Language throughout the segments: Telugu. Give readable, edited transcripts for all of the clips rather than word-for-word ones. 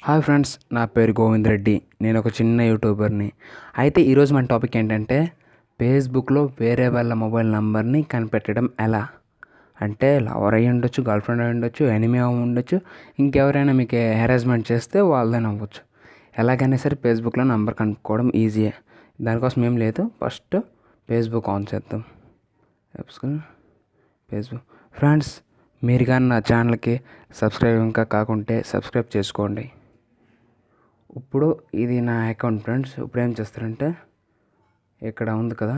హాయ్ ఫ్రెండ్స్, నా పేరు గోవింద్ రెడ్డి. నేను ఒక చిన్న యూట్యూబర్ని. అయితే ఈరోజు మన టాపిక్ ఏంటంటే ఫేస్బుక్లో వేరే వాళ్ళ మొబైల్ నెంబర్ని కనిపెట్టడం ఎలా. అంటే లవర్ అయ్యి ఉండొచ్చు, గర్ల్ ఫ్రెండ్ అయ్యి ఉండొచ్చు, ఎనిమీ అయి ఉండొచ్చు, ఇంకెవరైనా మీకు హెరాస్మెంట్ చేస్తే వాళ్ళదని అవ్వచ్చు. ఎలాగైనా సరే ఫేస్బుక్లో నెంబర్ కనుక్కోవడం ఈజీయే. దానికోసం ఏం లేదు, ఫస్ట్ ఫేస్బుక్ ఆన్ చేద్దాం. ఫేస్బుక్ ఫ్రెండ్స్, మీరు కానీ నా ఛానల్కి సబ్స్క్రైబ్ ఇంకా కాకుంటే సబ్స్క్రైబ్ చేసుకోండి. ఇప్పుడు ఇది నా అకౌంట్ ఫ్రెండ్స్. ఇప్పుడు ఏం చేస్తారంటే ఇక్కడ ఉంది కదా,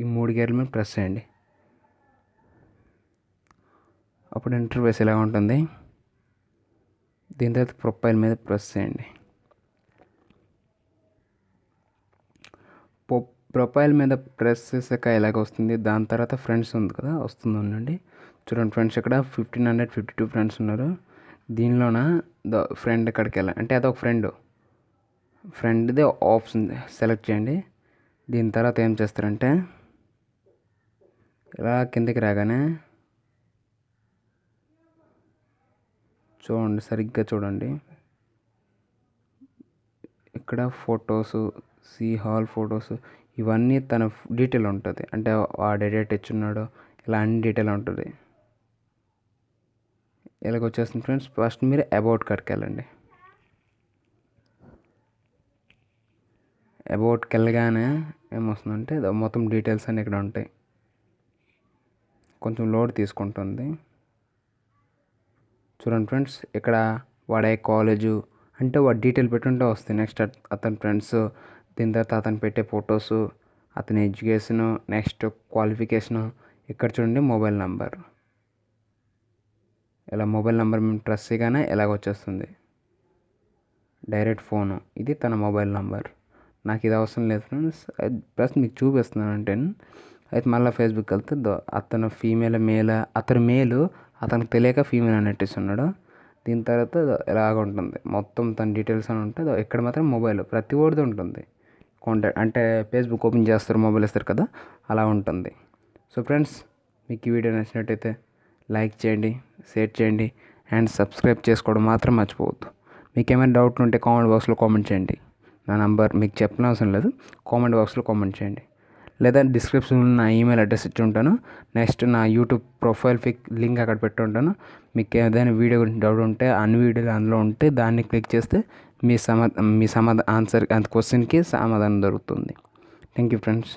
ఈ 3 గేర్ల మీద ప్రెస్ చేయండి. అప్పుడు ఇంటర్ఫేస్ ఇలా ఉంటుంది. దీని తర్వాత ప్రొఫైల్ మీద ప్రెస్ చేయండి. ప్రొఫైల్ మీద ప్రెస్ చేసాక ఇలాగ వస్తుంది. దాని తర్వాత ఫ్రెండ్స్ ఉంది కదా, వస్తుంది ఉండండి. చూడండి ఫ్రెండ్స్, ఇక్కడ 1552 ఫ్రెండ్స్ ఉన్నారు. దీనిలోన ఫ్రెండ్ ఎక్కడికి వెళ్ళాలి అంటే అదొక ఫ్రెండ్ది ఆప్షన్ సెలెక్ట్ చేయండి. దీని తర్వాత ఏం చేస్తారంటే ఇలా కిందకి రాగానే చూడండి, సరిగ్గా చూడండి. ఇక్కడ ఫొటోస్, సీ హాల్ ఫొటోస్, ఇవన్నీ తన డీటెయిల్ ఉంటుంది. అంటే వాడు ఎడిట్ ఇచ్చున్నాడు, ఇలా అన్ని డీటెయిల్ ఉంటుంది. ఇలాగ వచ్చేస్తుంది ఫ్రెండ్స్. ఫస్ట్ మీరు అబౌట్ కాడికి వెళ్ళండి. అబౌట్కి వెళ్ళగానే ఏమొస్తుందంటే మొత్తం డీటెయిల్స్ అన్నీ ఇక్కడ ఉంటాయి. కొంచెం లోడ్ తీసుకుంటుంది. చూడండి ఫ్రెండ్స్, ఇక్కడ వాడే కాలేజు అంటే వాడు డీటెయిల్ పెట్టుంటే వస్తాయి. నెక్స్ట్ అతని ఫ్రెండ్స్, దీని తర్వాత అతను పెట్టే ఫొటోసు, అతని ఎడ్యుకేషను, నెక్స్ట్ క్వాలిఫికేషను. ఇక్కడ చూడండి మొబైల్ నెంబర్. ఇలా మొబైల్ నెంబర్ మేము ప్రెస్ చేయగానే ఇలాగ వచ్చేస్తుంది డైరెక్ట్ ఫోను. ఇది తన మొబైల్ నెంబర్. నాకు ఇది అవసరం లేదు ఫ్రెండ్స్, ప్లస్ మీకు చూపిస్తున్నాను అంటే. అయితే మళ్ళీ ఫేస్బుక్ వెళ్తే అతను మేల్, అతను మేలు అతనికి తెలియక ఫీమేల్ అని నెట్టేస్తున్నాడు. దీని తర్వాత ఇలాగ ఉంటుంది మొత్తం తన డీటెయిల్స్ అని ఉంటే. ఇక్కడ మాత్రం మొబైల్ ప్రతి ఒక్కరిది ఉంటుంది. కాంటాక్ట్ అంటే ఫేస్బుక్ ఓపెన్ చేస్తారు, మొబైల్ ఇస్తారు కదా, అలా ఉంటుంది. సో ఫ్రెండ్స్, మీకు ఈ వీడియో నచ్చినట్టయితే లైక్ చేయండి, షేర్ చేయండి అండ్ సబ్స్క్రైబ్ చేసుకోవడం మాత్రం మర్చిపోవద్దు. మీకు ఏమైనా డౌట్లు ఉంటే కామెంట్ బాక్స్లో కామెంట్ చేయండి. నా నంబర్ మీకు చెప్పనవసరం లేదు, కామెంట్ బాక్స్లో కామెంట్ చేయండి. లేదా డిస్క్రిప్షన్లో నా ఈమెయిల్ అడ్రస్ ఇచ్చి ఉంటాను. నెక్స్ట్ నా యూట్యూబ్ ప్రొఫైల్ లింక్ అక్కడ పెట్టి ఉంటాను. మీకు ఏదైనా వీడియో గురించి డౌట్ ఉంటే అన్ని వీడియోలు అందులో ఉంటే దాన్ని క్లిక్ చేస్తే మీ ఆన్సర్ క్వశ్చన్కి సమాధానం దొరుకుతుంది. Thank you friends.